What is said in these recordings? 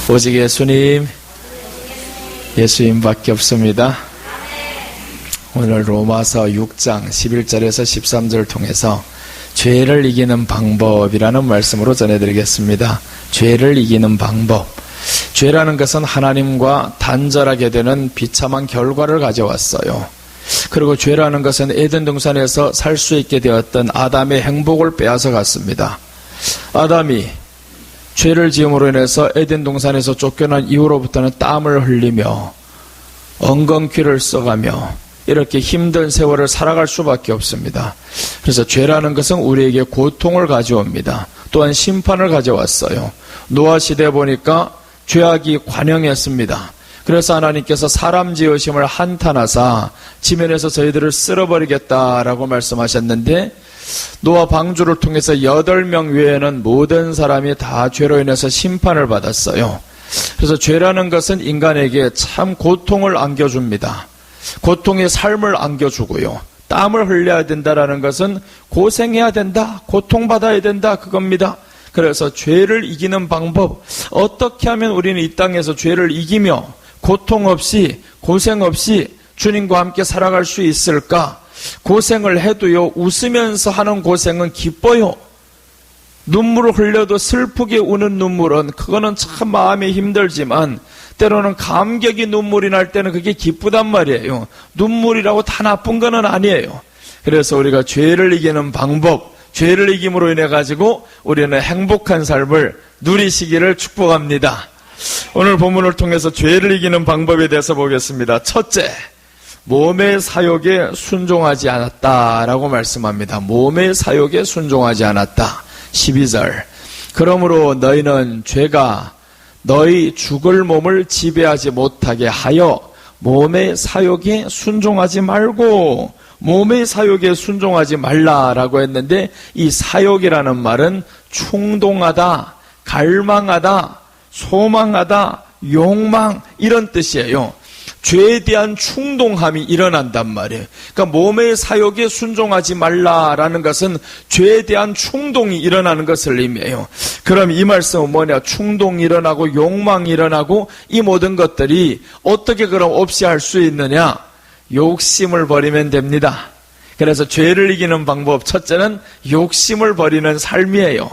오직 예수님밖에 없습니다. 오늘 로마서 6장 11절에서 13절을 통해서 죄를 이기는 방법이라는 말씀으로 전해드리겠습니다. 죄를 이기는 방법. 죄라는 것은 하나님과 단절하게 되는 비참한 결과를 가져왔어요. 그리고 죄라는 것은 에덴 동산에서 살 수 있게 되었던 아담의 행복을 빼앗아 갔습니다. 아담이 죄를 지음으로 인해서 에덴 동산에서 쫓겨난 이후로부터는 땀을 흘리며 엉겅퀴를 써가며 이렇게 힘든 세월을 살아갈 수밖에 없습니다. 그래서 죄라는 것은 우리에게 고통을 가져옵니다. 또한 심판을 가져왔어요. 노아 시대에 보니까 죄악이 관영했습니다. 그래서 하나님께서 사람 지으심을 한탄하사 지면에서 저희들을 쓸어버리겠다라고 말씀하셨는데, 노아 방주를 통해서 8명 외에는 모든 사람이 다 죄로 인해서 심판을 받았어요. 그래서 죄라는 것은 인간에게 참 고통을 안겨줍니다. 고통의 삶을 안겨주고요. 땀을 흘려야 된다라는 것은 고생해야 된다, 고통받아야 된다, 그겁니다. 그래서 죄를 이기는 방법, 어떻게 하면 우리는 이 땅에서 죄를 이기며 고통 없이, 고생 없이 주님과 함께 살아갈 수 있을까? 고생을 해도요, 웃으면서 하는 고생은 기뻐요. 눈물을 흘려도 슬프게 우는 눈물은, 그거는 참 마음이 힘들지만 때로는 감격이 눈물이 날 때는 그게 기쁘단 말이에요. 눈물이라고 다 나쁜 거는 아니에요. 그래서 우리가 죄를 이기는 방법, 죄를 이김으로 인해 가지고 우리는 행복한 삶을 누리시기를 축복합니다. 오늘 본문을 통해서 죄를 이기는 방법에 대해서 보겠습니다. 첫째, 몸의 사욕에 순종하지 않았다라고 말씀합니다. 몸의 사욕에 순종하지 않았다. 12절. 그러므로 너희는 죄가 너희 죽을 몸을 지배하지 못하게 하여 몸의 사욕에 순종하지 말고, 몸의 사욕에 순종하지 말라라고 했는데, 이 사욕이라는 말은 충동하다, 갈망하다, 소망하다, 욕망, 이런 뜻이에요. 죄에 대한 충동함이 일어난단 말이에요. 그러니까 몸의 사욕에 순종하지 말라라는 것은 죄에 대한 충동이 일어나는 것을 의미해요. 그럼 이 말씀은 뭐냐? 충동이 일어나고 욕망이 일어나고 이 모든 것들이 어떻게 그럼 없이 할 수 있느냐? 욕심을 버리면 됩니다. 그래서 죄를 이기는 방법, 첫째는 욕심을 버리는 삶이에요.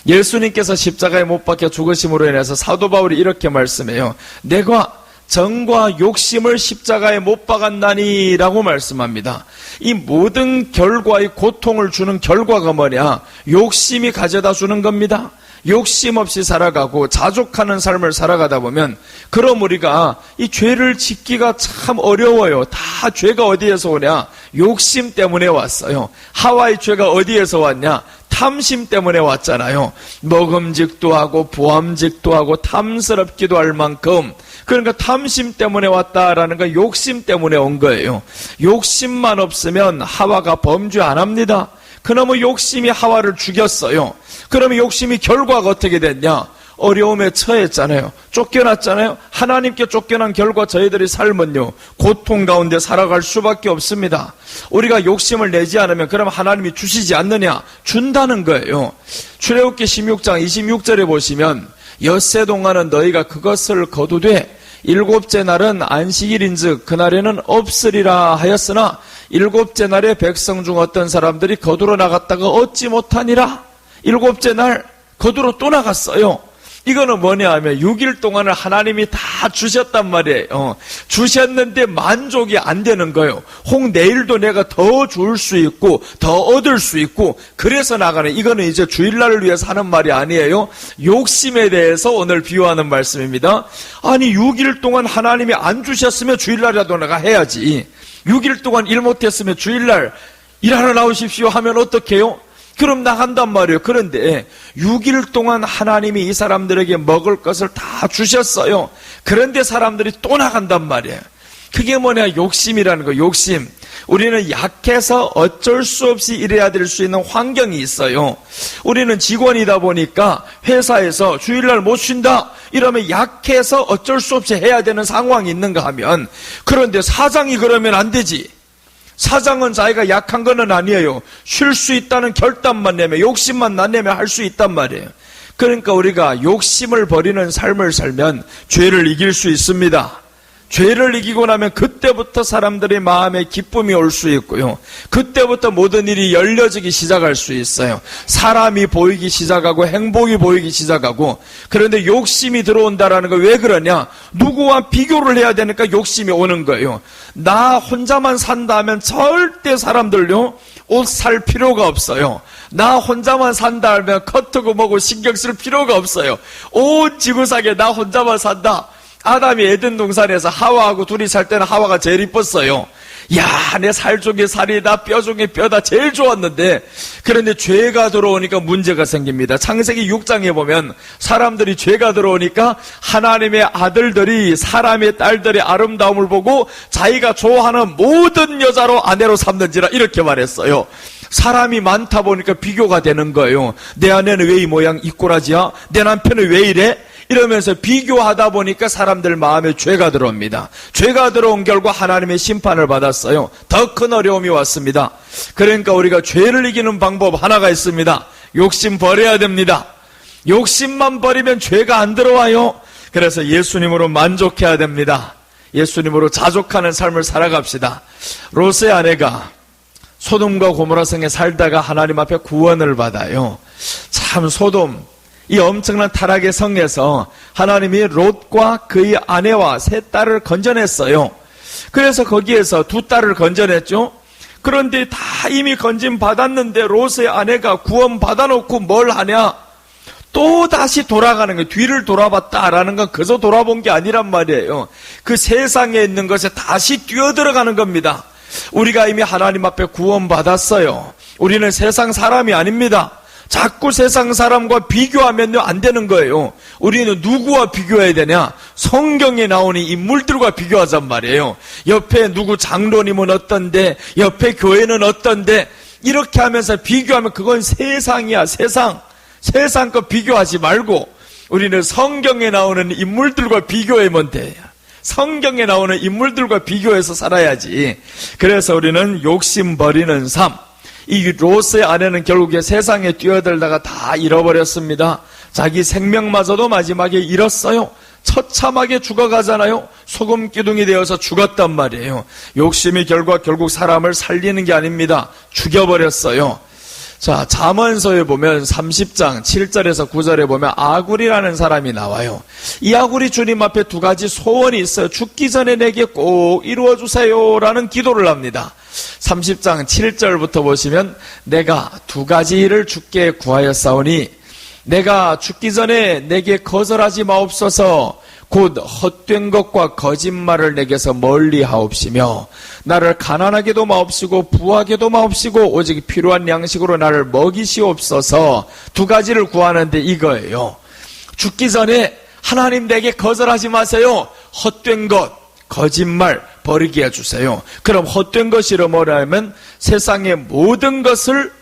예수님께서 십자가에 못 박혀 죽으심으로 인해서 사도 바울이 이렇게 말씀해요. 내가 정과 욕심을 십자가에 못 박았나니 라고 말씀합니다. 이 모든 결과의 고통을 주는 결과가 뭐냐? 욕심이 가져다 주는 겁니다. 욕심 없이 살아가고 자족하는 삶을 살아가다 보면, 그럼 우리가 이 죄를 짓기가 참 어려워요. 다 죄가 어디에서 오냐? 욕심 때문에 왔어요. 하와의 죄가 어디에서 왔냐? 탐심 때문에 왔잖아요. 먹음직도 하고 부함직도 하고 탐스럽기도 할 만큼, 그러니까 탐심 때문에 왔다라는 건 욕심 때문에 온 거예요. 욕심만 없으면 하와가 범죄 안 합니다. 그놈의 욕심이 하와를 죽였어요. 그러면 욕심이 결과가 어떻게 됐냐? 어려움에 처했잖아요. 쫓겨났잖아요. 하나님께 쫓겨난 결과 저희들의 삶은요, 고통 가운데 살아갈 수밖에 없습니다. 우리가 욕심을 내지 않으면 그럼 하나님이 주시지 않느냐? 준다는 거예요. 출애굽기 16장 26절에 보시면, 엿새 동안은 너희가 그것을 거두되 일곱째 날은 안식일인즉 그날에는 없으리라 하였으나 일곱째 날에 백성 중 어떤 사람들이 거두러 나갔다가 얻지 못하니라. 일곱째 날 거두러 또 나갔어요. 이거는 뭐냐 하면 6일 동안을 하나님이 다 주셨단 말이에요. 주셨는데 만족이 안 되는 거예요. 혹 내일도 내가 더 줄 수 있고 더 얻을 수 있고 그래서 나가는, 이거는 이제 주일날을 위해서 하는 말이 아니에요. 욕심에 대해서 오늘 비유하는 말씀입니다. 아니 6일 동안 하나님이 안 주셨으면 주일날이라도 내가 해야지. 6일 동안 일 못했으면 주일날 일하러 나오십시오 하면 어떡해요? 그럼 나간단 말이에요. 그런데 6일 동안 하나님이 이 사람들에게 먹을 것을 다 주셨어요. 그런데 사람들이 또 나간단 말이에요. 그게 뭐냐? 욕심이라는 거. 욕심. 우리는 약해서 어쩔 수 없이 일해야 될 수 있는 환경이 있어요. 우리는 직원이다 보니까 회사에서 주일날 못 쉰다 이러면 약해서 어쩔 수 없이 해야 되는 상황이 있는가 하면, 그런데 사장이 그러면 안 되지. 사장은 자기가 약한 거는 아니에요. 쉴 수 있다는 결단만 내면, 욕심만 안 내면 할 수 있단 말이에요. 그러니까 우리가 욕심을 버리는 삶을 살면 죄를 이길 수 있습니다. 죄를 이기고 나면 그때부터 사람들의 마음에 기쁨이 올 수 있고요. 그때부터 모든 일이 열려지기 시작할 수 있어요. 사람이 보이기 시작하고 행복이 보이기 시작하고. 그런데 욕심이 들어온다라는 거 왜 그러냐? 누구와 비교를 해야 되니까 욕심이 오는 거예요. 나 혼자만 산다 하면 절대 사람들요 옷 살 필요가 없어요. 나 혼자만 산다 하면 커트고 뭐고 신경 쓸 필요가 없어요. 온 지구상에 나 혼자만 산다. 아담이 에덴 동산에서 하와하고 둘이 살 때는 하와가 제일 이뻤어요. 야, 내 살 중에 살이다, 뼈 중에 뼈다, 제일 좋았는데, 그런데 죄가 들어오니까 문제가 생깁니다. 창세기 6장에 보면 사람들이 죄가 들어오니까 하나님의 아들들이 사람의 딸들의 아름다움을 보고 자기가 좋아하는 모든 여자로 아내로 삼는지라 이렇게 말했어요. 사람이 많다 보니까 비교가 되는 거예요. 내 아내는 왜 이 모양 이 꼬라지야? 내 남편은 왜 이래? 이러면서 비교하다 보니까 사람들 마음에 죄가 들어옵니다. 죄가 들어온 결과 하나님의 심판을 받았어요. 더 큰 어려움이 왔습니다. 그러니까 우리가 죄를 이기는 방법 하나가 있습니다. 욕심 버려야 됩니다. 욕심만 버리면 죄가 안 들어와요. 그래서 예수님으로 만족해야 됩니다. 예수님으로 자족하는 삶을 살아갑시다. 롯의 아내가 소돔과 고모라 성에 살다가 하나님 앞에 구원을 받아요. 참 소돔, 이 엄청난 타락의 성에서 하나님이 롯과 그의 아내와 세 딸을 건져냈어요. 그래서 거기에서 두 딸을 건져냈죠. 그런데 다 이미 건진 받았는데 롯의 아내가 구원 받아놓고 뭘 하냐? 또 다시 돌아가는 거예요. 뒤를 돌아봤다라는 건 그저 돌아본 게 아니란 말이에요. 그 세상에 있는 것에 다시 뛰어들어가는 겁니다. 우리가 이미 하나님 앞에 구원 받았어요. 우리는 세상 사람이 아닙니다. 자꾸 세상 사람과 비교하면 안 되는 거예요. 우리는 누구와 비교해야 되냐? 성경에 나오는 인물들과 비교하잔 말이에요. 옆에 누구 장로님은 어떤데, 옆에 교회는 어떤데, 이렇게 하면서 비교하면 그건 세상이야, 세상. 세상 거 비교하지 말고 우리는 성경에 나오는 인물들과 비교하면 돼요. 성경에 나오는 인물들과 비교해서 살아야지. 그래서 우리는 욕심 버리는 삶. 이 롯의 아내는 결국에 세상에 뛰어들다가 다 잃어버렸습니다. 자기 생명마저도 마지막에 잃었어요. 처참하게 죽어가잖아요. 소금 기둥이 되어서 죽었단 말이에요. 욕심이 결국 사람을 살리는 게 아닙니다. 죽여버렸어요. 자, 잠언서에 보면 30장 7절에서 9절에 보면 아굴이라는 사람이 나와요. 이 아굴이 주님 앞에 두 가지 소원이 있어요. 죽기 전에 내게 꼭 이루어주세요 라는 기도를 합니다. 30장 7절부터 보시면 내가 두 가지를 주께 구하였사오니 내가 죽기 전에 내게 거절하지 마옵소서. 곧 헛된 것과 거짓말을 내게서 멀리 하옵시며 나를 가난하게도 마옵시고 부하게도 마옵시고 오직 필요한 양식으로 나를 먹이시옵소서. 두 가지를 구하는데 이거예요. 죽기 전에 하나님 내게 거절하지 마세요. 헛된 것, 거짓말 버리게 해주세요. 그럼 헛된 것이라 뭐냐면 세상의 모든 것을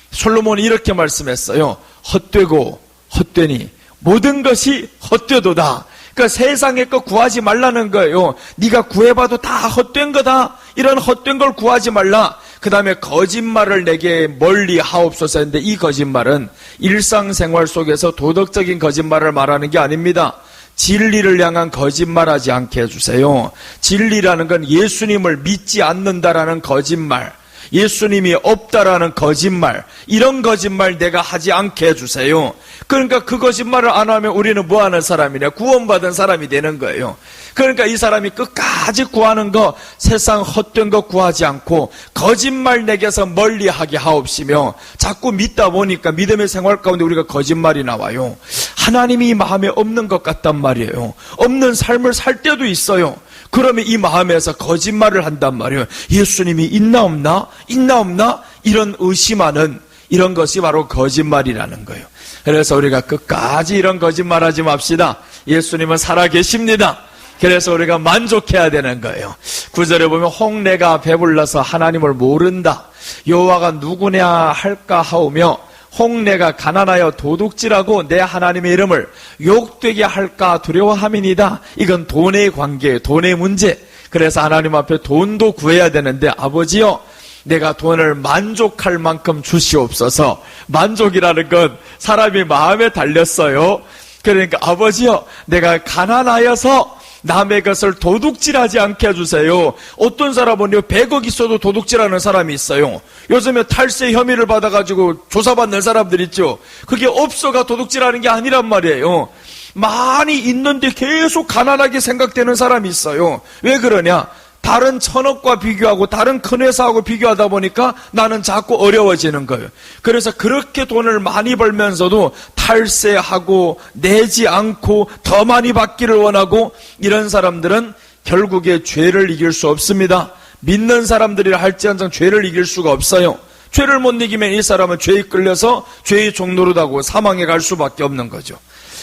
솔로몬이 이렇게 말씀했어요. 헛되고 헛되니 모든 것이 헛되도다. 그러니까 세상의 거 구하지 말라는 거예요. 네가 구해봐도 다 헛된 거다. 이런 헛된 걸 구하지 말라. 그 다음에 거짓말을 내게 멀리 하옵소서 했는데 이 거짓말은 일상생활 속에서 도덕적인 거짓말을 말하는 게 아닙니다. 진리를 향한 거짓말하지 않게 해주세요. 진리라는 건 예수님을 믿지 않는다라는 거짓말, 예수님이 없다라는 거짓말, 이런 거짓말 내가 하지 않게 해주세요. 그러니까 그 거짓말을 안 하면 우리는 뭐 하는 사람이냐? 구원받은 사람이 되는 거예요. 그러니까 이 사람이 끝까지 구하는 거, 세상 헛된 거 구하지 않고 거짓말 내게서 멀리하게 하옵시며, 자꾸 믿다 보니까 믿음의 생활 가운데 우리가 거짓말이 나와요. 하나님이 마음에 없는 것 같단 말이에요. 없는 삶을 살 때도 있어요. 그러면 이 마음에서 거짓말을 한단 말이에요. 예수님이 있나 없나? 있나 없나? 이런 의심하는 이런 것이 바로 거짓말이라는 거예요. 그래서 우리가 끝까지 이런 거짓말 하지 맙시다. 예수님은 살아계십니다. 그래서 우리가 만족해야 되는 거예요. 9절에 보면 홍내가 배불러서 하나님을 모른다. 여호와가 누구냐 할까 하오며 홍내가 가난하여 도둑질하고 내 하나님의 이름을 욕되게 할까 두려워함이니이다. 이건 돈의 관계예요. 돈의 문제. 그래서 하나님 앞에 돈도 구해야 되는데 아버지요, 내가 돈을 만족할 만큼 주시옵소서. 만족이라는 건 사람이 마음에 달렸어요. 그러니까 아버지요, 내가 가난하여서 남의 것을 도둑질하지 않게 해주세요. 어떤 사람은요 100억 있어도 도둑질하는 사람이 있어요. 요즘에 탈세 혐의를 받아가지고 조사받는 사람들 있죠. 그게 없어가 도둑질하는 게 아니란 말이에요. 많이 있는데 계속 가난하게 생각되는 사람이 있어요. 왜 그러냐? 다른 천억과 비교하고 다른 큰 회사하고 비교하다 보니까 나는 자꾸 어려워지는 거예요. 그래서 그렇게 돈을 많이 벌면서도 탈세하고 내지 않고 더 많이 받기를 원하고, 이런 사람들은 결국에 죄를 이길 수 없습니다. 믿는 사람들이라 할지언정 죄를 이길 수가 없어요. 죄를 못 이기면 이 사람은 죄에 끌려서 죄의 종노릇하고 사망에 갈 수밖에 없는 거죠.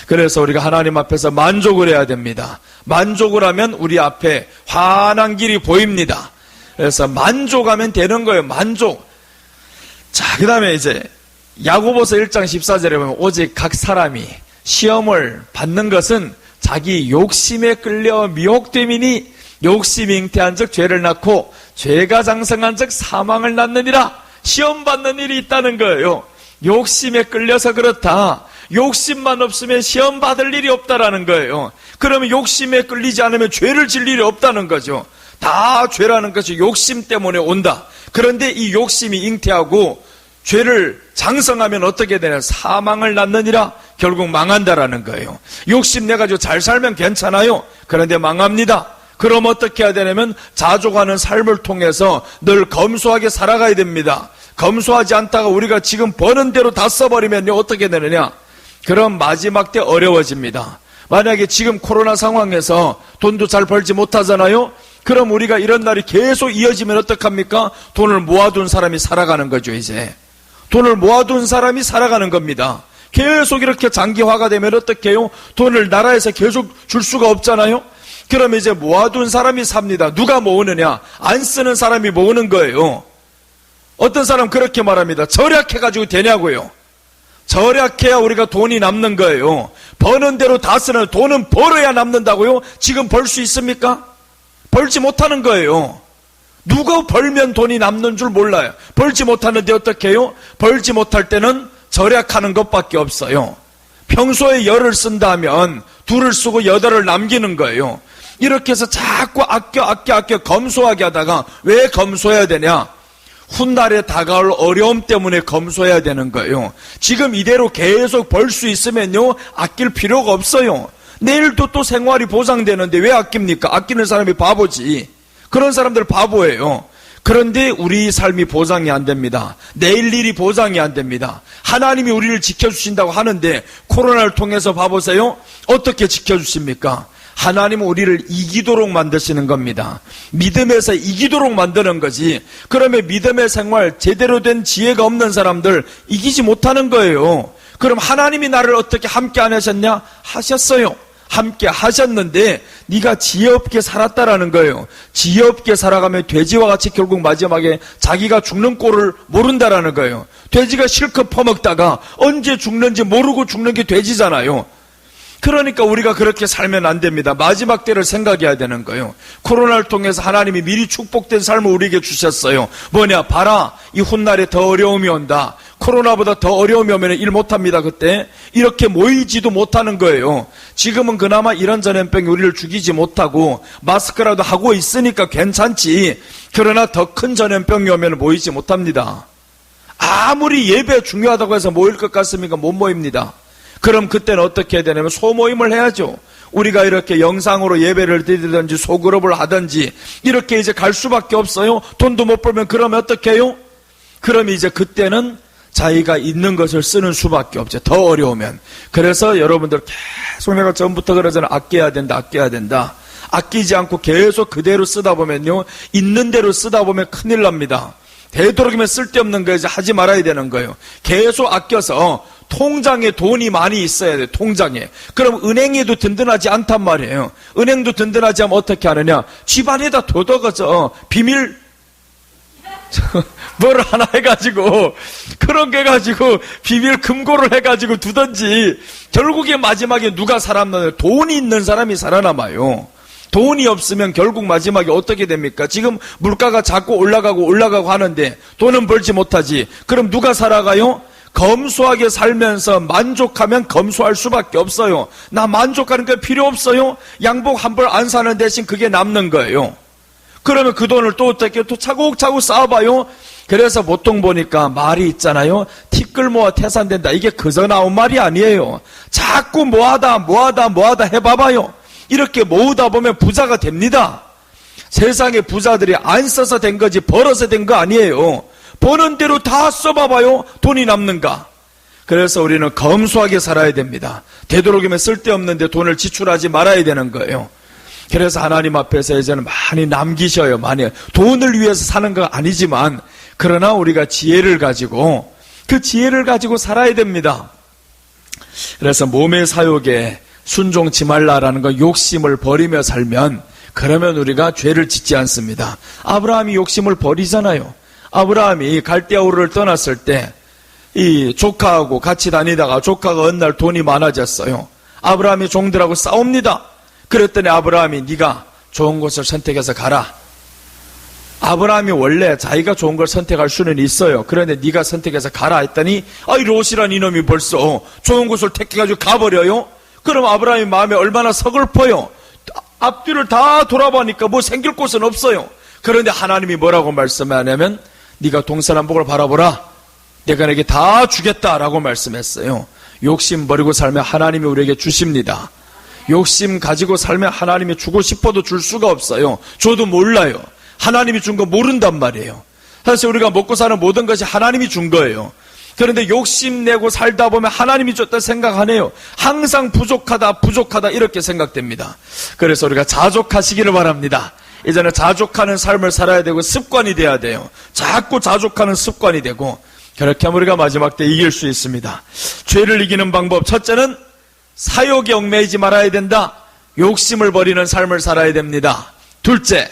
그래서 우리가 하나님 앞에서 만족을 해야 됩니다. 만족을 하면 우리 앞에 환한 길이 보입니다. 그래서 만족하면 되는 거예요. 만족. 자, 그 다음에 이제 야고보서 1장 14절에 보면 오직 각 사람이 시험을 받는 것은 자기 욕심에 끌려 미혹됨이니 욕심이 잉태한 즉 죄를 낳고 죄가 장성한 즉 사망을 낳느니라. 시험 받는 일이 있다는 거예요. 욕심에 끌려서 그렇다. 욕심만 없으면 시험 받을 일이 없다라는 거예요. 그러면 욕심에 끌리지 않으면 죄를 질 일이 없다는 거죠. 다 죄라는 것이 욕심 때문에 온다. 그런데 이 욕심이 잉태하고 죄를 장성하면 어떻게 되냐? 사망을 낳느니라. 결국 망한다라는 거예요. 욕심 내가지고 잘 살면 괜찮아요. 그런데 망합니다. 그럼 어떻게 해야 되냐면 자족하는 삶을 통해서 늘 검소하게 살아가야 됩니다. 검소하지 않다가 우리가 지금 버는 대로 다 써버리면요 어떻게 되느냐? 그럼 마지막 때 어려워집니다. 만약에 지금 코로나 상황에서 돈도 잘 벌지 못하잖아요? 그럼 우리가 이런 날이 계속 이어지면 어떡합니까? 돈을 모아둔 사람이 살아가는 거죠, 이제. 돈을 모아둔 사람이 살아가는 겁니다. 계속 이렇게 장기화가 되면 어떻게 해요? 돈을 나라에서 계속 줄 수가 없잖아요? 그러면 이제 모아둔 사람이 삽니다. 누가 모으느냐? 안 쓰는 사람이 모으는 거예요. 어떤 사람 그렇게 말합니다. 절약해가지고 되냐고요. 절약해야 우리가 돈이 남는 거예요. 버는 대로 다 쓰는, 돈은 벌어야 남는다고요? 지금 벌 수 있습니까? 벌지 못하는 거예요. 누가 벌면 돈이 남는 줄 몰라요. 벌지 못하는데 어떻게 해요? 벌지 못할 때는 절약하는 것밖에 없어요. 평소에 10을 쓴다면 2를 쓰고 8을 남기는 거예요. 이렇게 해서 자꾸 아껴 검소하게 하다가 왜 검소해야 되냐? 훗날에 다가올 어려움 때문에 검소해야 되는 거예요. 지금 이대로 계속 벌 수 있으면요 아낄 필요가 없어요. 내일도 또 생활이 보장되는데 왜 아낍니까? 아끼는 사람이 바보지. 그런 사람들 바보예요. 그런데 우리 삶이 보장이 안 됩니다. 내일 일이 보장이 안 됩니다. 하나님이 우리를 지켜주신다고 하는데 코로나를 통해서 봐보세요. 어떻게 지켜주십니까? 하나님은 우리를 이기도록 만드시는 겁니다. 믿음에서 이기도록 만드는 거지. 그러면 믿음의 생활 제대로 된 지혜가 없는 사람들 이기지 못하는 거예요. 그럼 하나님이 나를 어떻게 함께 안 하셨냐? 하셨어요. 함께 하셨는데 네가 지혜 없게 살았다라는 거예요. 지혜 없게 살아가면 돼지와 같이 결국 마지막에 자기가 죽는 꼴을 모른다라는 거예요. 돼지가 실컷 퍼먹다가 언제 죽는지 모르고 죽는 게 돼지잖아요. 그러니까 우리가 그렇게 살면 안 됩니다. 마지막 때를 생각해야 되는 거예요. 코로나를 통해서 하나님이 미리 축복된 삶을 우리에게 주셨어요. 뭐냐? 봐라, 이 훗날에 더 어려움이 온다. 코로나보다 더 어려움이 오면 일 못합니다. 그때 이렇게 모이지도 못하는 거예요. 지금은 그나마 이런 전염병이 우리를 죽이지 못하고 마스크라도 하고 있으니까 괜찮지. 그러나 더 큰 전염병이 오면 모이지 못합니다. 아무리 예배 중요하다고 해서 모일 것 같습니까? 못 모입니다. 그럼 그때는 어떻게 해야 되냐면 소모임을 해야죠. 우리가 이렇게 영상으로 예배를 드리든지 소그룹을 하든지 이렇게 이제 갈 수밖에 없어요. 돈도 못 벌면 그러면 어떻게 해요? 그럼 이제 그때는 자기가 있는 것을 쓰는 수밖에 없죠. 더 어려우면. 그래서 여러분들 계속 내가 전부터 그러잖아요. 아껴야 된다. 아끼지 않고 계속 그대로 쓰다 보면요. 있는 대로 쓰다 보면 큰일 납니다. 되도록이면 쓸데없는 거 이제 하지 말아야 되는 거예요. 계속 아껴서 통장에 돈이 많이 있어야 돼요. 통장에. 그럼 은행에도 든든하지 않단 말이에요. 은행도 든든하지 않으면 어떻게 하느냐? 집안에다 둬둬가서 비밀 뭘 하나 해가지고 그런 게 가지고 비밀 금고를 해가지고 두든지 결국에 마지막에 누가 살아남나요? 돈이 있는 사람이 살아남아요. 돈이 없으면 결국 마지막에 어떻게 됩니까? 지금 물가가 자꾸 올라가고 하는데 돈은 벌지 못하지. 그럼 누가 살아가요? 검소하게 살면서 만족하면 검소할 수밖에 없어요. 나 만족하는 게 필요 없어요. 양복 한 벌 안 사는 대신 그게 남는 거예요. 그러면 그 돈을 또 어떻게 또 차곡차곡 쌓아봐요. 그래서 보통 보니까 말이 있잖아요. 티끌 모아 태산된다. 이게 그저 나온 말이 아니에요. 자꾸 모아다 해봐봐요. 이렇게 모으다 보면 부자가 됩니다. 세상의 부자들이 안 써서 된 거지 벌어서 된 거 아니에요. 버는 대로 다 써봐봐요. 돈이 남는가? 그래서 우리는 검소하게 살아야 됩니다. 되도록이면 쓸데없는데 돈을 지출하지 말아야 되는 거예요. 그래서 하나님 앞에서 이제는 많이 남기셔요. 많이. 돈을 위해서 사는 건 아니지만 그러나 우리가 지혜를 가지고 그 지혜를 가지고 살아야 됩니다. 그래서 몸의 사욕에 순종치 말라라는 거 욕심을 버리며 살면 그러면 우리가 죄를 짓지 않습니다. 아브라함이 욕심을 버리잖아요. 아브라함이 갈대아 우르를 떠났을 때 이 조카하고 같이 다니다가 조카가 어느 날 돈이 많아졌어요. 아브라함이 종들하고 싸웁니다. 그랬더니 아브라함이 네가 좋은 곳을 선택해서 가라. 아브라함이 원래 자기가 좋은 걸 선택할 수는 있어요. 그런데 네가 선택해서 가라 했더니 이 롯이란 이놈이 벌써 좋은 곳을 택해가지고 가버려요. 그럼 아브라함이 마음에 얼마나 서글퍼요. 앞뒤를 다 돌아보니까 뭐 생길 곳은 없어요. 그런데 하나님이 뭐라고 말씀하냐면 네가 동서남북을 바라보라. 내가 내게 다 주겠다라고 말씀했어요. 욕심 버리고 살면 하나님이 우리에게 주십니다. 욕심 가지고 살면 하나님이 주고 싶어도 줄 수가 없어요. 저도 몰라요. 하나님이 준 거 모른단 말이에요. 사실 우리가 먹고 사는 모든 것이 하나님이 준 거예요. 그런데 욕심내고 살다 보면 하나님이 줬다 생각하네요. 항상 부족하다 이렇게 생각됩니다. 그래서 우리가 자족하시기를 바랍니다. 이제는 자족하는 삶을 살아야 되고 습관이 돼야 돼요. 자꾸 자족하는 습관이 되고 그렇게 하면 우리가 마지막 때 이길 수 있습니다. 죄를 이기는 방법 첫째는 사욕에 얽매이지 말아야 된다. 욕심을 버리는 삶을 살아야 됩니다. 둘째,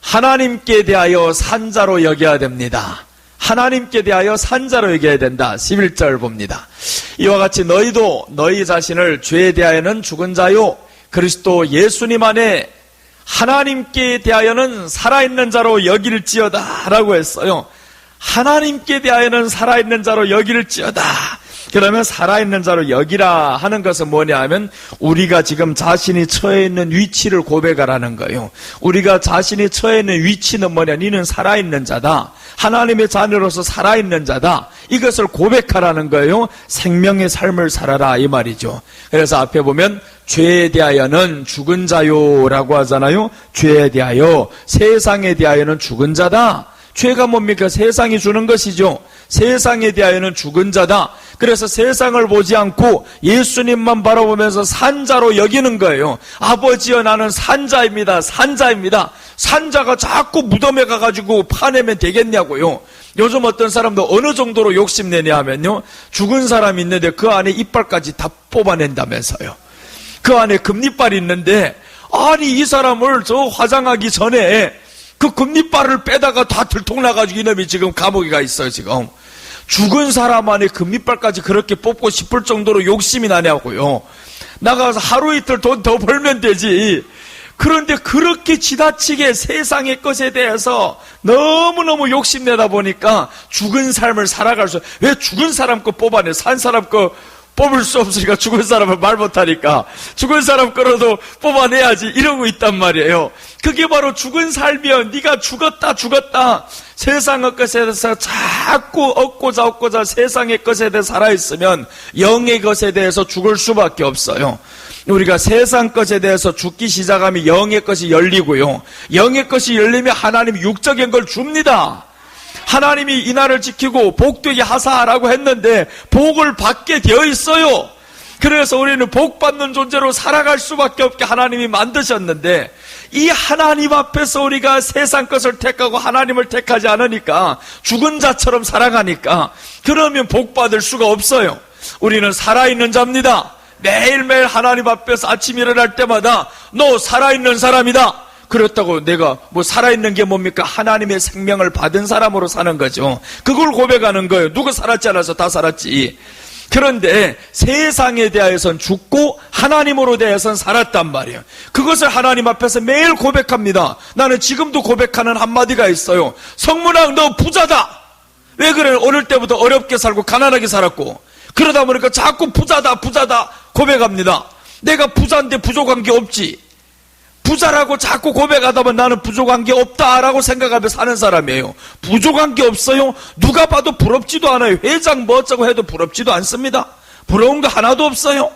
하나님께 대하여 산자로 여겨야 됩니다. 하나님께 대하여 산자로 여겨야 된다. 11절 봅니다. 이와 같이 너희도 너희 자신을 죄에 대하여는 죽은 자요 그리스도 예수님 안에 하나님께 대하여는 살아있는 자로 여길지어다 라고 했어요. 하나님께 대하여는 살아있는 자로 여길지어다. 그러면 살아있는 자로 여기라 하는 것은 뭐냐 하면 우리가 지금 자신이 처해 있는 위치를 고백하라는 거예요. 우리가 자신이 처해 있는 위치는 뭐냐? 니는 살아있는 자다. 하나님의 자녀로서 살아있는 자다. 이것을 고백하라는 거예요. 생명의 삶을 살아라 이 말이죠. 그래서 앞에 보면 죄에 대하여는 죽은 자요라고 하잖아요. 죄에 대하여, 세상에 대하여는 죽은 자다. 죄가 뭡니까? 세상이 주는 것이죠. 세상에 대하여는 죽은 자다. 그래서 세상을 보지 않고 예수님만 바라보면서 산자로 여기는 거예요. 아버지여 나는 산자입니다. 산자입니다. 산자가 자꾸 무덤에 가가지고 파내면 되겠냐고요. 요즘 어떤 사람도 어느 정도로 욕심내냐 하면요. 죽은 사람이 있는데 그 안에 이빨까지 다 뽑아낸다면서요. 그 안에 금리빨이 있는데 아니 이 사람을 저 화장하기 전에 그 금리빨을 빼다가 다 들통나가지고 이놈이 지금 감옥에 가 있어요. 지금 죽은 사람 안에 금리빨까지 그렇게 뽑고 싶을 정도로 욕심이 나냐고요. 나가서 하루 이틀 돈 더 벌면 되지. 그런데 그렇게 지나치게 세상의 것에 대해서 너무너무 욕심내다 보니까 죽은 삶을 살아갈 수, 왜 죽은 사람 거 뽑아내? 산 사람 거 뽑을 수 없으니까 죽은 사람을 말 못하니까 죽은 사람 거라도 뽑아내야지 이러고 있단 말이에요. 그게 바로 죽은 삶이요. 네가 죽었다 세상의 것에 대해서 자꾸 얻고자 세상의 것에 대해 살아있으면 영의 것에 대해서 죽을 수밖에 없어요. 우리가 세상 것에 대해서 죽기 시작하면 영의 것이 열리고요. 영의 것이 열리면 하나님이 육적인 걸 줍니다. 하나님이 이날을 지키고 복되게 하사라고 했는데 복을 받게 되어 있어요. 그래서 우리는 복받는 존재로 살아갈 수밖에 없게 하나님이 만드셨는데 이 하나님 앞에서 우리가 세상 것을 택하고 하나님을 택하지 않으니까 죽은 자처럼 살아가니까 그러면 복받을 수가 없어요. 우리는 살아있는 자입니다. 매일매일 하나님 앞에서 아침 일어날 때마다 너 살아있는 사람이다. 그렇다고 내가 뭐 살아있는 게 뭡니까? 하나님의 생명을 받은 사람으로 사는 거죠. 그걸 고백하는 거예요. 누가 살았지 않아서 다 살았지. 그런데 세상에 대하여선 죽고 하나님으로 대해서는 살았단 말이에요. 그것을 하나님 앞에서 매일 고백합니다. 나는 지금도 고백하는 한마디가 있어요. 성문왕, 너 부자다. 왜 그래? 어릴 때부터 어렵게 살고 가난하게 살았고, 그러다 보니까 자꾸 부자다 고백합니다. 내가 부자인데 부족한 게 없지. 부자라고 자꾸 고백하다 보면 나는 부족한 게 없다라고 생각하며 사는 사람이에요. 부족한 게 없어요? 누가 봐도 부럽지도 않아요. 회장 뭐 어쩌고 해도 부럽지도 않습니다. 부러운 거 하나도 없어요.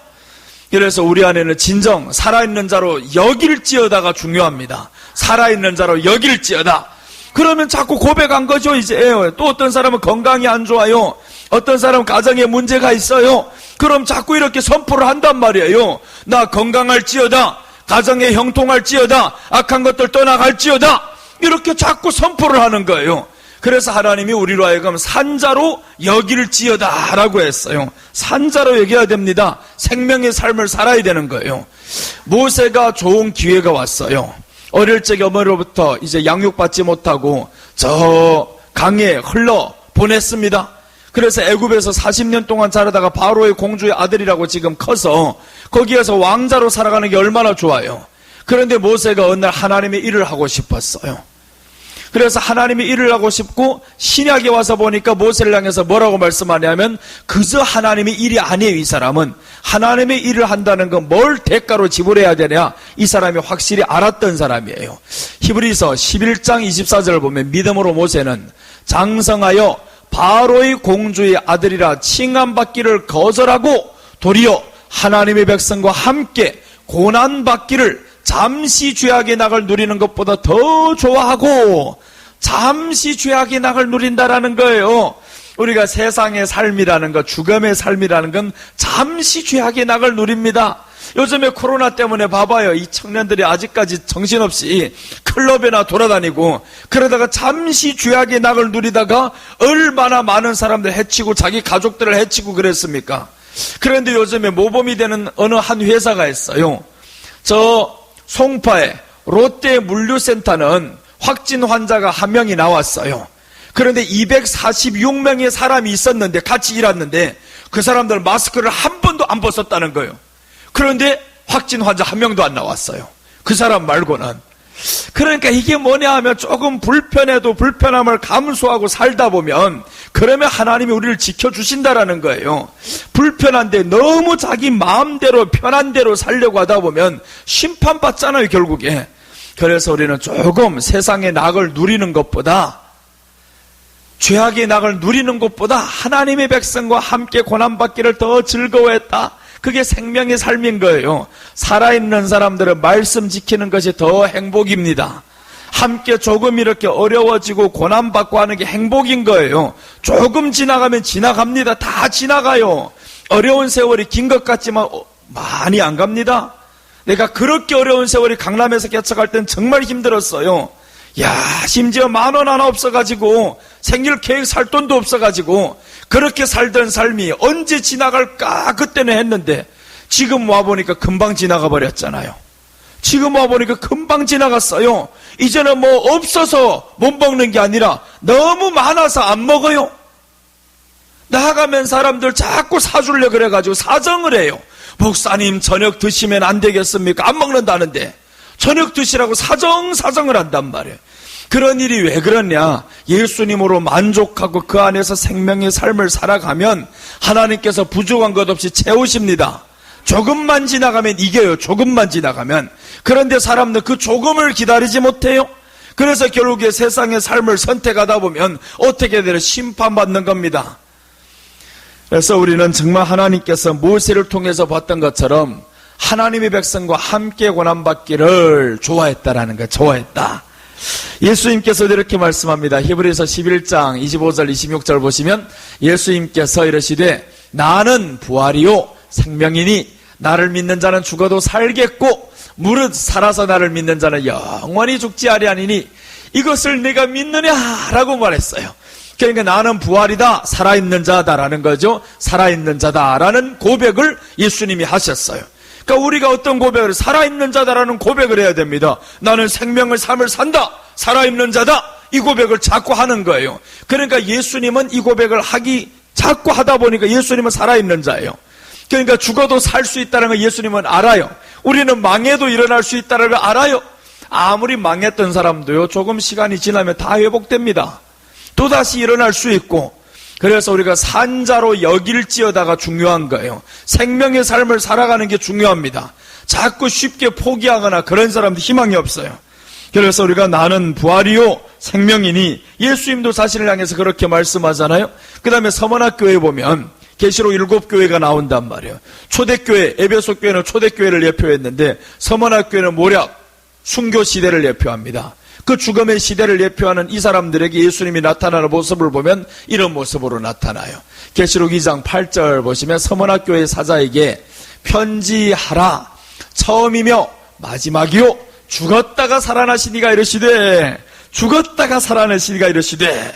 그래서 우리 안에는 진정 살아있는 자로 여길지어다가 중요합니다. 살아있는 자로 여길지어다. 그러면 자꾸 고백한 거죠. 이제 또 어떤 사람은 건강이 안 좋아요. 어떤 사람은 가정에 문제가 있어요. 그럼 자꾸 이렇게 선포를 한단 말이에요. 나 건강할지어다, 가정에 형통할지어다, 악한 것들 떠나갈지어다, 이렇게 자꾸 선포를 하는 거예요. 그래서 하나님이 우리로 하여금 산자로 여길지어다 라고 했어요. 산자로 여겨야 됩니다. 생명의 삶을 살아야 되는 거예요. 모세가 좋은 기회가 왔어요. 어릴 적에 어머니로부터 이제 양육받지 못하고 저 강에 흘러 보냈습니다. 그래서 애굽에서 40년 동안 자라다가 바로의 공주의 아들이라고 지금 커서 거기에서 왕자로 살아가는 게 얼마나 좋아요. 그런데 모세가 어느 날 하나님의 일을 하고 싶었어요. 그래서 하나님의 일을 하고 싶고 신약에 와서 보니까 모세를 향해서 뭐라고 말씀하냐면 그저 하나님의 일이 아니에요. 이 사람은 하나님의 일을 한다는 건 뭘 대가로 지불해야 되냐, 이 사람이 확실히 알았던 사람이에요. 히브리서 11장 24절을 보면 믿음으로 모세는 장성하여 바로의 공주의 아들이라 칭함받기를 거절하고 도리어 하나님의 백성과 함께 고난받기를 잠시 죄악의 낙을 누리는 것보다 더 좋아하고, 잠시 죄악의 낙을 누린다라는 거예요. 우리가 세상의 삶이라는 것, 죽음의 삶이라는 건 잠시 죄악의 낙을 누립니다. 요즘에 코로나 때문에 봐봐요. 이 청년들이 아직까지 정신없이 클럽에나 돌아다니고 그러다가 잠시 죄악의 낙을 누리다가 얼마나 많은 사람들 해치고 자기 가족들을 해치고 그랬습니까? 그런데 요즘에 모범이 되는 어느 한 회사가 있어요. 저 송파에 롯데 물류센터는 확진 환자가 한 명이 나왔어요. 그런데 246명의 사람이 있었는데, 같이 일했는데 그 사람들 마스크를 한 번도 안 벗었다는 거예요. 그런데 확진 환자 한 명도 안 나왔어요. 그 사람 말고는. 그러니까 이게 뭐냐 하면 조금 불편해도 불편함을 감수하고 살다 보면 그러면 하나님이 우리를 지켜주신다라는 거예요. 불편한데 너무 자기 마음대로 편한 대로 살려고 하다 보면 심판받잖아요, 결국에. 그래서 우리는 조금 세상의 낙을 누리는 것보다, 죄악의 낙을 누리는 것보다 하나님의 백성과 함께 고난받기를 더 즐거워했다. 그게 생명의 삶인 거예요. 살아있는 사람들은 말씀 지키는 것이 더 행복입니다. 함께 조금 이렇게 어려워지고 고난받고 하는 게 행복인 거예요. 조금 지나가면 지나갑니다. 다 지나가요. 어려운 세월이 긴 것 같지만 많이 안 갑니다. 내가 그렇게 어려운 세월이 강남에서 개척할 땐 정말 힘들었어요. 야, 심지어 10,000원 하나 없어가지고 생일 케이크 살 돈도 없어가지고 그렇게 살던 삶이 언제 지나갈까 그때는 했는데 지금 와보니까 금방 지나가 버렸잖아요. 지금 와보니까 금방 지나갔어요. 이제는 뭐 없어서 못 먹는 게 아니라 너무 많아서 안 먹어요. 나가면 사람들 자꾸 사주려 그래가지고 사정을 해요. 목사님 저녁 드시면 안 되겠습니까? 안 먹는다는데 저녁 드시라고 사정을 한단 말이에요. 그런 일이 왜 그러냐? 예수님으로 만족하고 그 안에서 생명의 삶을 살아가면 하나님께서 부족한 것 없이 채우십니다. 조금만 지나가면 이겨요. 조금만 지나가면. 그런데 사람들 그 조금을 기다리지 못해요. 그래서 결국에 세상의 삶을 선택하다 보면 어떻게 되나 심판받는 겁니다. 그래서 우리는 정말 하나님께서 모세를 통해서 봤던 것처럼 하나님의 백성과 함께 고난받기를 좋아했다라는 거, 좋아했다. 예수님께서도 이렇게 말씀합니다. 히브리서 11장 25절 26절 보시면 예수님께서 이러시되 나는 부활이요 생명이니 나를 믿는 자는 죽어도 살겠고 무릇 살아서 나를 믿는 자는 영원히 죽지 아니하니니 이것을 내가 믿느냐라고 말했어요. 그러니까 나는 부활이다, 살아있는 자다라는 거죠. 살아있는 자다라는 고백을 예수님이 하셨어요. 그러니까 우리가 어떤 고백을, 살아있는 자다라는 고백을 해야 됩니다. 나는 생명의 삶을 산다, 살아있는 자다, 이 고백을 자꾸 하는 거예요. 그러니까 예수님은 이 고백을 하기 자꾸 하다 보니까 예수님은 살아있는 자예요. 그러니까 죽어도 살 수 있다는 걸 예수님은 알아요. 우리는 망해도 일어날 수 있다는 걸 알아요. 아무리 망했던 사람도요, 조금 시간이 지나면 다 회복됩니다. 또다시 일어날 수 있고, 그래서 우리가 산자로 여길지어다가 중요한 거예요. 생명의 삶을 살아가는 게 중요합니다. 자꾸 쉽게 포기하거나 그런 사람도 희망이 없어요. 그래서 우리가 나는 부활이요 생명이니, 예수님도 자신을 향해서 그렇게 말씀하잖아요. 그 다음에 서문학교에 보면 계시록 7교회가 나온단 말이에요. 초대교회, 에베소 교회는 초대교회를 예표했는데 서문학교회는 모략, 순교 시대를 예표합니다. 그 죽음의 시대를 예표하는 이 사람들에게 예수님이 나타나는 모습을 보면 이런 모습으로 나타나요. 계시록 2장 8절 보시면 서문학교회 사자에게 편지하라. 처음이며 마지막이요 죽었다가 살아나시니가 이러시되, 죽었다가 살아나시니가 이러시되,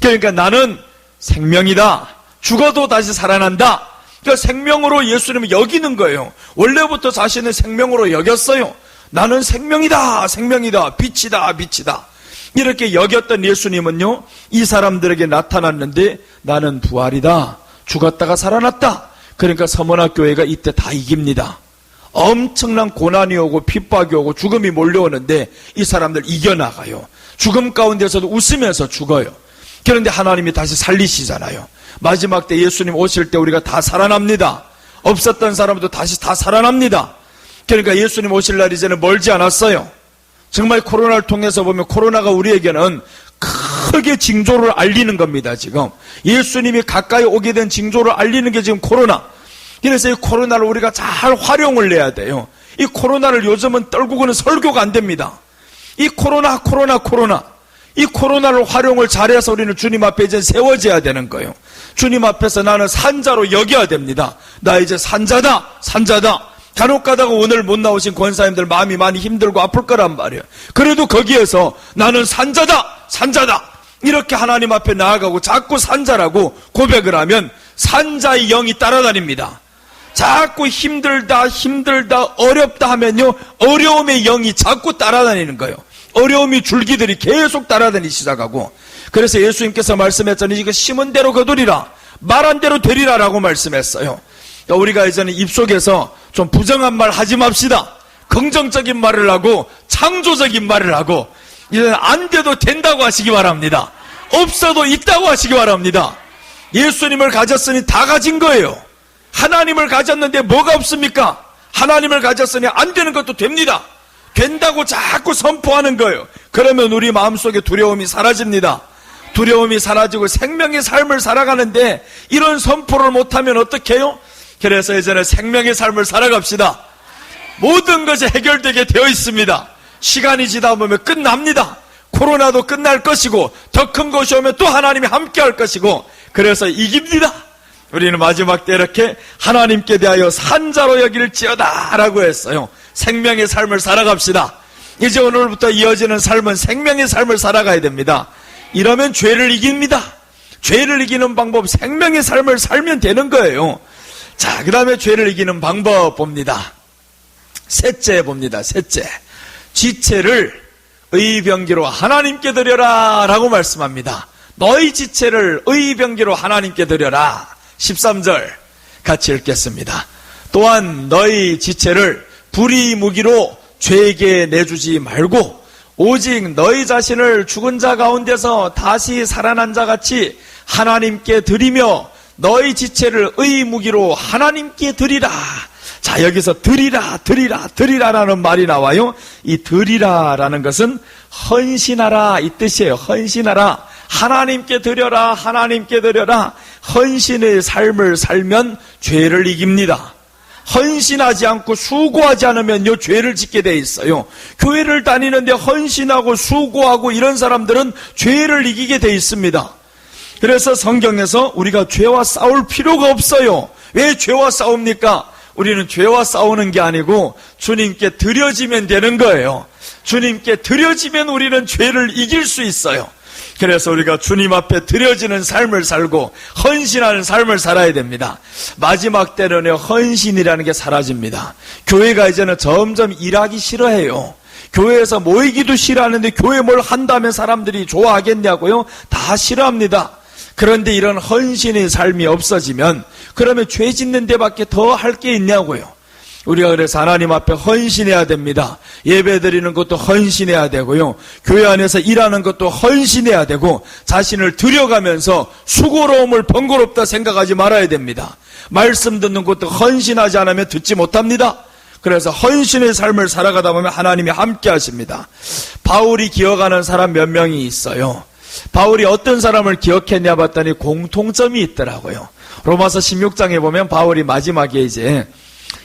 그러니까 나는 생명이다. 죽어도 다시 살아난다. 그러니까 생명으로 예수님을 여기는 거예요. 원래부터 자신은 생명으로 여겼어요. 나는 생명이다, 생명이다, 빛이다, 빛이다. 이렇게 여겼던 예수님은요, 이 사람들에게 나타났는데 나는 부활이다. 죽었다가 살아났다. 그러니까 서문학교회가 이때 다 이깁니다. 엄청난 고난이 오고 핍박이 오고 죽음이 몰려오는데 이 사람들 이겨나가요. 죽음 가운데서도 웃으면서 죽어요. 그런데 하나님이 다시 살리시잖아요. 마지막 때 예수님 오실 때 우리가 다 살아납니다. 없었던 사람도 다시 다 살아납니다. 그러니까 예수님 오실 날이 이제는 멀지 않았어요. 정말 코로나를 통해서 보면 코로나가 우리에게는 크게 징조를 알리는 겁니다. 지금 예수님이 가까이 오게 된 징조를 알리는 게 지금 코로나. 그래서 이 코로나를 우리가 잘 활용을 해야 돼요. 이 코로나를 요즘은 떨구고는 설교가 안 됩니다. 이 코로나 이 코로나를 활용을 잘해서 우리는 주님 앞에 이제 세워져야 되는 거예요. 주님 앞에서 나는 산자로 여겨야 됩니다. 나 이제 산자다. 간혹 가다가 오늘 못 나오신 권사님들 마음이 많이 힘들고 아플 거란 말이에요. 그래도 거기에서 나는 산자다. 이렇게 하나님 앞에 나아가고 자꾸 산자라고 고백을 하면 산자의 영이 따라다닙니다. 자꾸 힘들다, 어렵다 하면요, 어려움의 영이 자꾸 따라다니는 거예요. 어려움이 줄기들이 계속 따라다니기 시작하고, 그래서 예수님께서 말씀했잖아요. 이거 심은 대로 거두리라, 말한 대로 되리라 라고 말씀했어요. 우리가 이제는 입속에서 좀 부정한 말 하지 맙시다. 긍정적인 말을 하고 창조적인 말을 하고, 이제는 안 돼도 된다고 하시기 바랍니다. 없어도 있다고 하시기 바랍니다. 예수님을 가졌으니 다 가진 거예요. 하나님을 가졌는데 뭐가 없습니까? 하나님을 가졌으니 안 되는 것도 됩니다. 된다고 자꾸 선포하는 거예요. 그러면 우리 마음속에 두려움이 사라집니다. 두려움이 사라지고 생명의 삶을 살아가는데 이런 선포를 못하면 어떡해요? 그래서 이제는 생명의 삶을 살아갑시다. 모든 것이 해결되게 되어 있습니다. 시간이 지다 보면 끝납니다. 코로나도 끝날 것이고 더 큰 것이 오면 또 하나님이 함께 할 것이고, 그래서 이깁니다. 우리는 마지막 때 이렇게 하나님께 대하여 산자로 여길지어다 라고 했어요. 생명의 삶을 살아갑시다. 이제 오늘부터 이어지는 삶은 생명의 삶을 살아가야 됩니다. 이러면 죄를 이깁니다. 죄를 이기는 방법, 생명의 삶을 살면 되는 거예요. 자, 그 다음에 죄를 이기는 방법 봅니다. 셋째 봅니다. 셋째, 지체를 의병기로 하나님께 드려라 라고 말씀합니다. 너희 지체를 의병기로 하나님께 드려라. 13절 같이 읽겠습니다. 또한 너희 지체를 불의 무기로 죄에게 내주지 말고 오직 너희 자신을 죽은 자 가운데서 다시 살아난 자 같이 하나님께 드리며 너희 지체를 의 무기로 하나님께 드리라. 자, 여기서 드리라라는 말이 나와요. 이 드리라라는 것은 헌신하라 이 뜻이에요. 헌신하라. 하나님께 드려라. 헌신의 삶을 살면 죄를 이깁니다. 헌신하지 않고 수고하지 않으면요, 죄를 짓게 돼 있어요. 교회를 다니는데 헌신하고 수고하고 이런 사람들은 죄를 이기게 돼 있습니다. 그래서 성경에서 우리가 죄와 싸울 필요가 없어요. 왜 죄와 싸웁니까? 우리는 죄와 싸우는 게 아니고 주님께 드려지면 되는 거예요. 주님께 드려지면 우리는 죄를 이길 수 있어요. 그래서 우리가 주님 앞에 드려지는 삶을 살고 헌신하는 삶을 살아야 됩니다. 마지막 때는요, 헌신이라는 게 사라집니다. 교회가 이제는 점점 일하기 싫어해요. 교회에서 모이기도 싫어하는데 교회 뭘 한다면 사람들이 좋아하겠냐고요? 다 싫어합니다. 그런데 이런 헌신의 삶이 없어지면 그러면 죄 짓는 데밖에 더 할 게 있냐고요. 우리가 그래서 하나님 앞에 헌신해야 됩니다. 예배 드리는 것도 헌신해야 되고요. 교회 안에서 일하는 것도 헌신해야 되고 자신을 들여가면서 수고로움을 번거롭다 생각하지 말아야 됩니다. 말씀 듣는 것도 헌신하지 않으면 듣지 못합니다. 그래서 헌신의 삶을 살아가다 보면 하나님이 함께 하십니다. 바울이 기억하는 사람 몇 명이 있어요. 바울이 어떤 사람을 기억했냐 봤더니 공통점이 있더라고요. 로마서 16장에 보면 바울이 마지막에 이제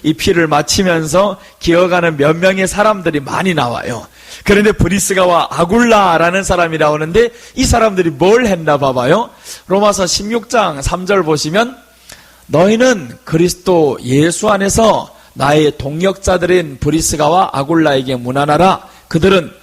이 피를 마치면서 기억하는 몇 명의 사람들이 많이 나와요. 그런데 브리스가와 아굴라라는 사람이 나오는데 이 사람들이 뭘 했나 봐봐요. 로마서 16장 3절 보시면 너희는 그리스도 예수 안에서 나의 동역자들인 브리스가와 아굴라에게 문안하라. 그들은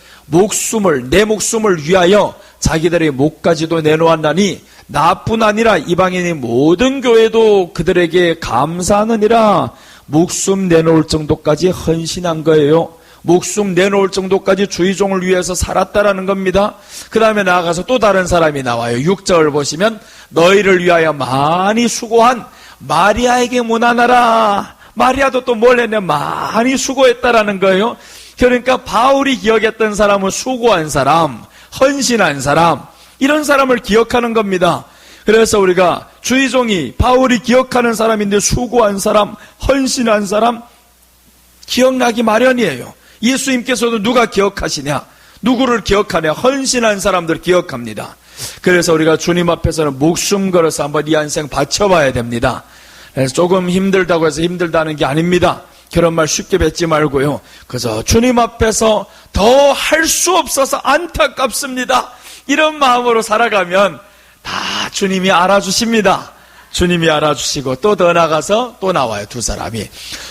내 목숨을 위하여 자기들의 목까지도 내놓았나니 나뿐 아니라 이방인의 모든 교회도 그들에게 감사하느니라. 목숨 내놓을 정도까지 헌신한 거예요. 목숨 내놓을 정도까지 주의 종을 위해서 살았다라는 겁니다. 그 다음에 나아가서 또 다른 사람이 나와요. 6절 보시면 너희를 위하여 많이 수고한 마리아에게 문안하라. 마리아도 또 뭘 했냐? 많이 수고했다라는 거예요. 그러니까 바울이 기억했던 사람은 수고한 사람, 헌신한 사람, 이런 사람을 기억하는 겁니다. 그래서 우리가 주의 종이 바울이 기억하는 사람인데 수고한 사람, 헌신한 사람 기억나기 마련이에요. 예수님께서도 누가 기억하시냐? 누구를 기억하냐? 헌신한 사람들 기억합니다. 그래서 우리가 주님 앞에서는 목숨 걸어서 한번 이 한생 바쳐봐야 됩니다. 그래서 조금 힘들다고 해서 힘들다는 게 아닙니다. 그런 말 쉽게 뱉지 말고요. 그저 주님 앞에서 더 할 수 없어서 안타깝습니다. 이런 마음으로 살아가면 다 주님이 알아주십니다. 주님이 알아주시고 또 더 나가서 또 나와요. 두 사람이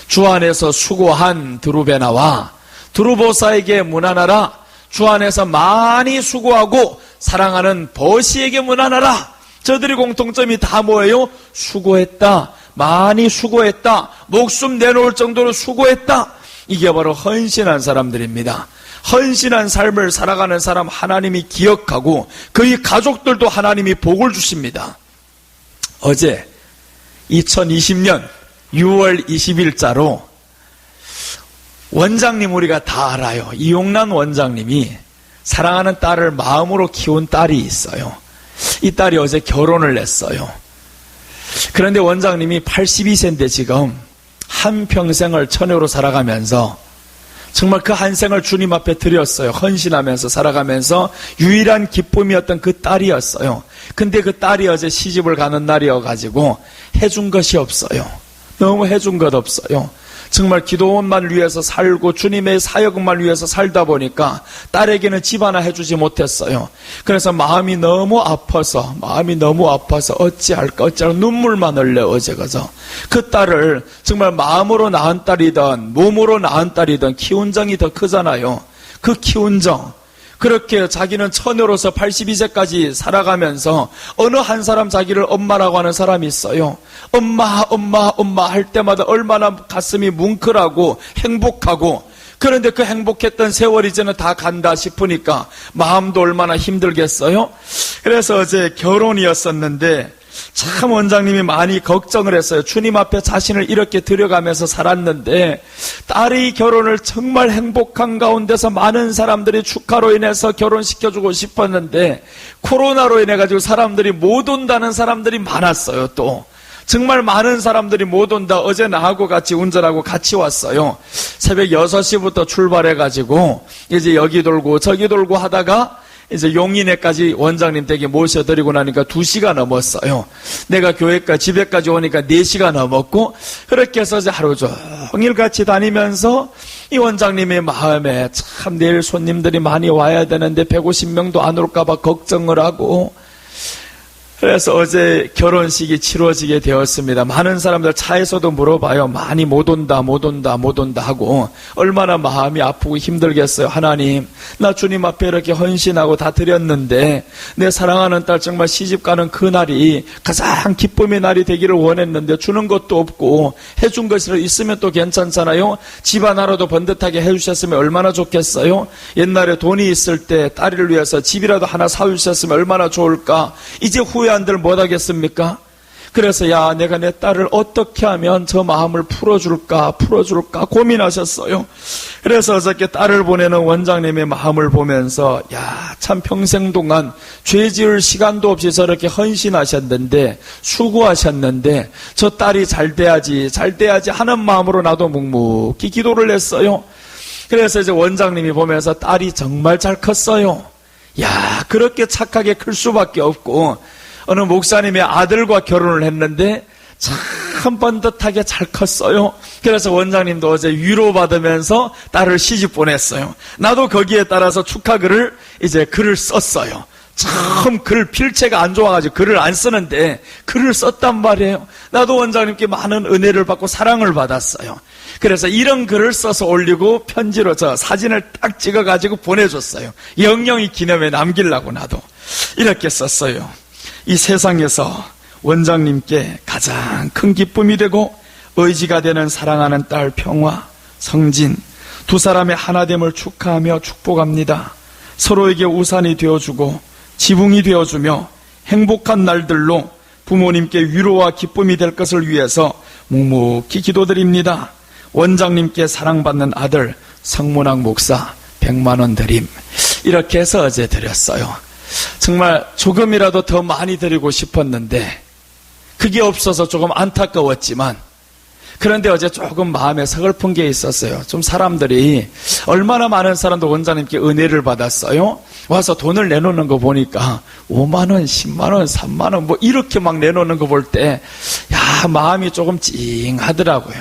주 안에서 수고한 드루베나와 드루보사에게 문안하라. 주 안에서 많이 수고하고 사랑하는 버시에게 문안하라. 저들이 공통점이 다 뭐예요? 수고했다, 많이 수고했다, 목숨 내놓을 정도로 수고했다. 이게 바로 헌신한 사람들입니다. 헌신한 삶을 살아가는 사람 하나님이 기억하고 그의 가족들도 하나님이 복을 주십니다. 어제 2020년 6월 20일자로 원장님 우리가 다 알아요. 이용란 원장님이 사랑하는 딸을 마음으로 키운 딸이 있어요. 이 딸이 어제 결혼을 했어요. 그런데 원장님이 82세인데 지금 한평생을 처녀로 살아가면서 정말 그 한 생을 주님 앞에 드렸어요. 헌신하면서 살아가면서 유일한 기쁨이었던 그 딸이었어요. 근데 그 딸이 어제 시집을 가는 날이어가지고 해준 것이 없어요. 너무 해준 것 없어요. 정말 기도원만 위해서 살고 주님의 사역만 위해서 살다 보니까 딸에게는 집 하나 해주지 못했어요. 그래서 마음이 너무 아파서 어찌할까 눈물만 흘려 어제 가서 그 딸을 정말 마음으로 낳은 딸이든 몸으로 낳은 딸이든 키운 정이 더 크잖아요. 그 키운 정 그렇게 자기는 처녀로서 82세까지 살아가면서 어느 한 사람 자기를 엄마라고 하는 사람이 있어요. 엄마 할 때마다 얼마나 가슴이 뭉클하고 행복하고, 그런데 그 행복했던 세월이 이제는 다 간다 싶으니까 마음도 얼마나 힘들겠어요. 그래서 어제 결혼이었었는데 참 원장님이 많이 걱정을 했어요. 주님 앞에 자신을 이렇게 들여가면서 살았는데 딸의 결혼을 정말 행복한 가운데서 많은 사람들이 축하로 인해서 결혼시켜주고 싶었는데 코로나로 인해 가지고 사람들이 못 온다는 사람들이 많았어요. 또 정말 많은 사람들이 못 온다. 어제 나하고 같이 운전하고 같이 왔어요. 새벽 6시부터 출발해가지고 이제 여기 돌고 저기 돌고 하다가 이제 용인에까지 원장님 댁에 모셔드리고 나니까 2시가 넘었어요. 내가 집에까지 오니까 4시가 넘었고, 그렇게 해서 이제 하루 종일 같이 다니면서 이 원장님의 마음에 참 내일 손님들이 많이 와야 되는데 150명도 안 올까봐 걱정을 하고, 그래서 어제 결혼식이 치러지게 되었습니다. 많은 사람들 차에서도 물어봐요. 많이 못 온다 하고 얼마나 마음이 아프고 힘들겠어요. 하나님, 나 주님 앞에 이렇게 헌신하고 다 드렸는데 내 사랑하는 딸 정말 시집가는 그날이 가장 기쁨의 날이 되기를 원했는데 주는 것도 없고 해준 것이 있으면 또 괜찮잖아요. 집 하나라도 번듯하게 해주셨으면 얼마나 좋겠어요. 옛날에 돈이 있을 때 딸을 위해서 집이라도 하나 사주셨으면 얼마나 좋을까. 이제 후회 안들 못하겠습니까? 그래서 야, 내가 내 딸을 어떻게 하면 저 마음을 풀어줄까 고민하셨어요. 그래서 어저께 딸을 보내는 원장님의 마음을 보면서 야, 참 평생 동안 죄 지을 시간도 없이 저렇게 헌신하셨는데, 수고하셨는데 저 딸이 잘 돼야지 하는 마음으로 나도 묵묵히 기도를 했어요. 그래서 이제 원장님이 보면서 딸이 정말 잘 컸어요. 야, 그렇게 착하게 클 수밖에 없고, 어느 목사님의 아들과 결혼을 했는데 참 번듯하게 잘 컸어요. 그래서 원장님도 어제 위로받으면서 딸을 시집 보냈어요. 나도 거기에 따라서 축하글을 이제 글을 썼어요. 참 글 필체가 안 좋아가지고 글을 안 쓰는데 글을 썼단 말이에요. 나도 원장님께 많은 은혜를 받고 사랑을 받았어요. 그래서 이런 글을 써서 올리고 편지로 저 사진을 딱 찍어가지고 보내줬어요. 영영이 기념에 남기려고 나도 이렇게 썼어요. 이 세상에서 원장님께 가장 큰 기쁨이 되고 의지가 되는 사랑하는 딸 평화, 성진 두 사람의 하나됨을 축하하며 축복합니다. 서로에게 우산이 되어주고 지붕이 되어주며 행복한 날들로 부모님께 위로와 기쁨이 될 것을 위해서 묵묵히 기도드립니다. 원장님께 사랑받는 아들 성문학 목사 100만 원 드림. 이렇게 해서 어제 드렸어요. 정말 조금이라도 더 많이 드리고 싶었는데 그게 없어서 조금 안타까웠지만, 그런데 어제 조금 마음에 서글픈 게 있었어요. 좀 사람들이, 얼마나 많은 사람도 원장님께 은혜를 받았어요. 와서 돈을 내놓는 거 보니까 5만 원, 10만 원, 3만 원 뭐 이렇게 막 내놓는 거 볼 때 야, 마음이 조금 찡하더라고요.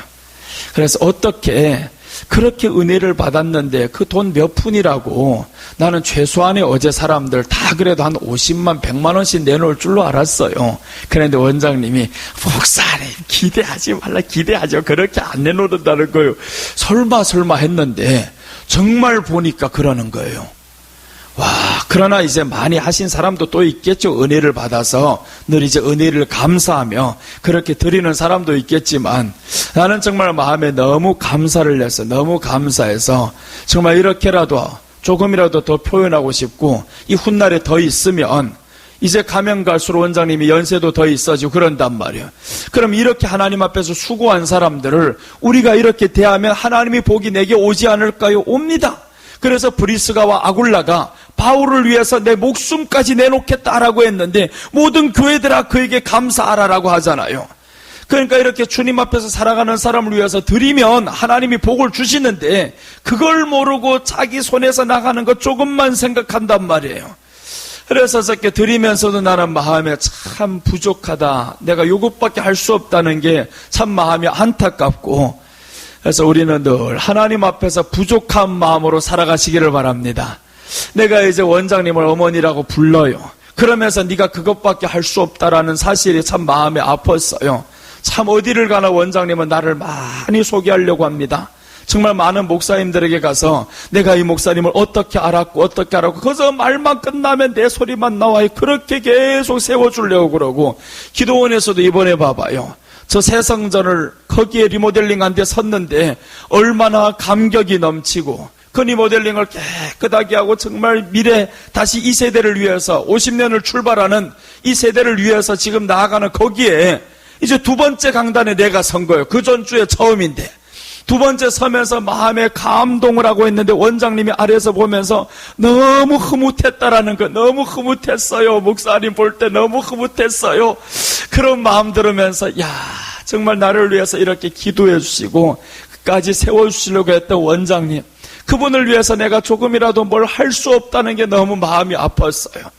그래서 어떻게 그렇게 은혜를 받았는데 그 돈 몇 푼이라고, 나는 최소한의 어제 사람들 다 그래도 한 50만 100만 원씩 내놓을 줄로 알았어요. 그런데 원장님이 목사님 기대하지 말라, 기대하죠, 그렇게 안 내놓는다는 거예요. 설마 했는데 정말 보니까 그러는 거예요. 와, 그러나 이제 많이 하신 사람도 또 있겠죠. 은혜를 받아서 늘 이제 은혜를 감사하며 그렇게 드리는 사람도 있겠지만, 나는 정말 마음에 너무 감사를 해서, 너무 감사해서 정말 이렇게라도 조금이라도 더 표현하고 싶고, 이 훗날에 더 있으면 이제 가면 갈수록 원장님이 연세도 더 있어지고 그런단 말이에요. 그럼 이렇게 하나님 앞에서 수고한 사람들을 우리가 이렇게 대하면 하나님이 복이 내게 오지 않을까요? 옵니다. 그래서 브리스가와 아굴라가 바울을 위해서 내 목숨까지 내놓겠다라고 했는데 모든 교회들아 그에게 감사하라라고 하잖아요. 그러니까 이렇게 주님 앞에서 살아가는 사람을 위해서 드리면 하나님이 복을 주시는데, 그걸 모르고 자기 손에서 나가는 것 조금만 생각한단 말이에요. 그래서 저렇게 드리면서도 나는 마음에 참 부족하다, 내가 이것밖에 할 수 없다는 게 참 마음이 안타깝고, 그래서 우리는 늘 하나님 앞에서 부족한 마음으로 살아가시기를 바랍니다. 내가 이제 원장님을 어머니라고 불러요. 그러면서 네가 그것밖에 할 수 없다라는 사실이 참 마음에 아팠어요. 참 어디를 가나 원장님은 나를 많이 소개하려고 합니다. 정말 많은 목사님들에게 가서 내가 이 목사님을 어떻게 알았고 거기서 말만 끝나면 내 소리만 나와요. 그렇게 계속 세워주려고 그러고, 기도원에서도 이번에 봐봐요. 저 새 성전을 거기에 리모델링한 데 섰는데 얼마나 감격이 넘치고, 그 리모델링을 깨끗하게 하고 정말 미래 다시 이 세대를 위해서 50년을 출발하는 이 세대를 위해서 지금 나아가는 거기에 이제 두 번째 강단에 내가 선 거예요. 그 전주에 처음인데 두 번째 서면서 마음에 감동을 하고 있는데 원장님이 아래에서 보면서 너무 흐뭇했다라는 거, 너무 흐뭇했어요. 목사님 볼 때 너무 흐뭇했어요. 그런 마음 들으면서 야, 정말 나를 위해서 이렇게 기도해 주시고 끝까지 세워주시려고 했던 원장님, 그분을 위해서 내가 조금이라도 뭘 할 수 없다는 게 너무 마음이 아팠어요.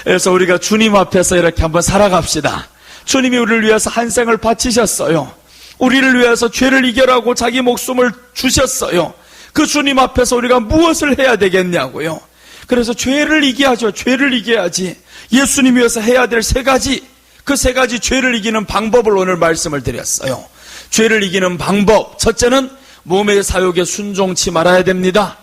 그래서 우리가 주님 앞에서 이렇게 한번 살아갑시다. 주님이 우리를 위해서 한 생을 바치셨어요. 우리를 위해서 죄를 이겨라고 자기 목숨을 주셨어요. 그 주님 앞에서 우리가 무엇을 해야 되겠냐고요. 그래서 죄를 이겨야죠. 죄를 이겨야지. 예수님 위해서 해야 될 세 가지, 그 세 가지 죄를 이기는 방법을 오늘 말씀을 드렸어요. 죄를 이기는 방법, 첫째는 몸의 사욕에 순종치 말아야 됩니다.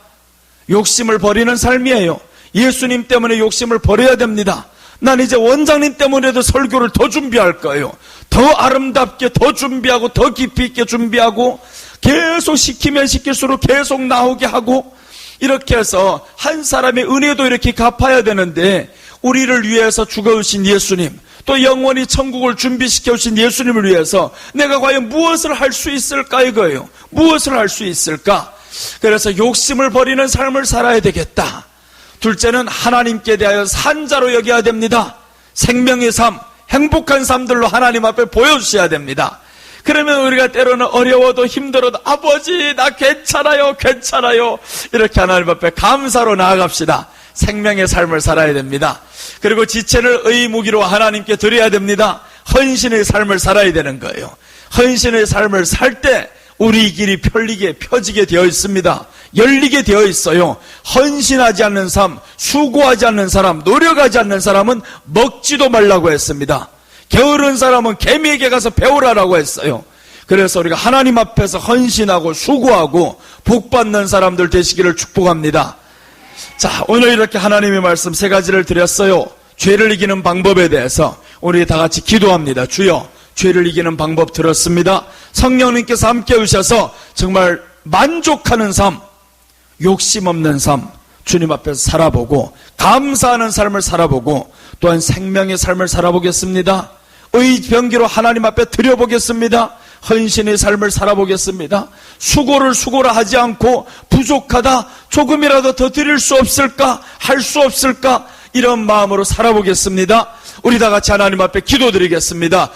욕심을 버리는 삶이에요. 예수님 때문에 욕심을 버려야 됩니다. 난 이제 원장님 때문에도 설교를 더 준비할 거예요. 더 아름답게 더 준비하고 더 깊이 있게 준비하고 계속 시키면 시킬수록 계속 나오게 하고, 이렇게 해서 한 사람의 은혜도 이렇게 갚아야 되는데 우리를 위해서 죽어오신 예수님, 또 영원히 천국을 준비시켜 오신 예수님을 위해서 내가 과연 무엇을 할 수 있을까 이거예요. 무엇을 할 수 있을까? 그래서 욕심을 버리는 삶을 살아야 되겠다. 둘째는 하나님께 대하여 산자로 여겨야 됩니다. 생명의 삶, 행복한 삶들로 하나님 앞에 보여주셔야 됩니다. 그러면 우리가 때로는 어려워도 힘들어도 아버지 나 괜찮아요 이렇게 하나님 앞에 감사로 나아갑시다. 생명의 삶을 살아야 됩니다. 그리고 지체를 의무기로 하나님께 드려야 됩니다. 헌신의 삶을 살아야 되는 거예요. 헌신의 삶을 살 때 우리 길이 펴지게 되어 있습니다. 열리게 되어 있어요. 헌신하지 않는 삶, 수고하지 않는 사람, 노력하지 않는 사람은 먹지도 말라고 했습니다. 게으른 사람은 개미에게 가서 배우라라고 했어요. 그래서 우리가 하나님 앞에서 헌신하고 수고하고 복받는 사람들 되시기를 축복합니다. 자, 오늘 이렇게 하나님의 말씀 세 가지를 드렸어요. 죄를 이기는 방법에 대해서 우리 다 같이 기도합니다. 주여, 죄를 이기는 방법 들었습니다. 성령님께서 함께 오셔서 정말 만족하는 삶, 욕심 없는 삶, 주님 앞에서 살아보고 감사하는 삶을 살아보고 또한 생명의 삶을 살아보겠습니다. 의병기로 하나님 앞에 드려보겠습니다. 헌신의 삶을 살아보겠습니다. 수고를 하지 않고 부족하다, 조금이라도 더 드릴 수 없을까, 할 수 없을까, 이런 마음으로 살아보겠습니다. 우리 다 같이 하나님 앞에 기도드리겠습니다.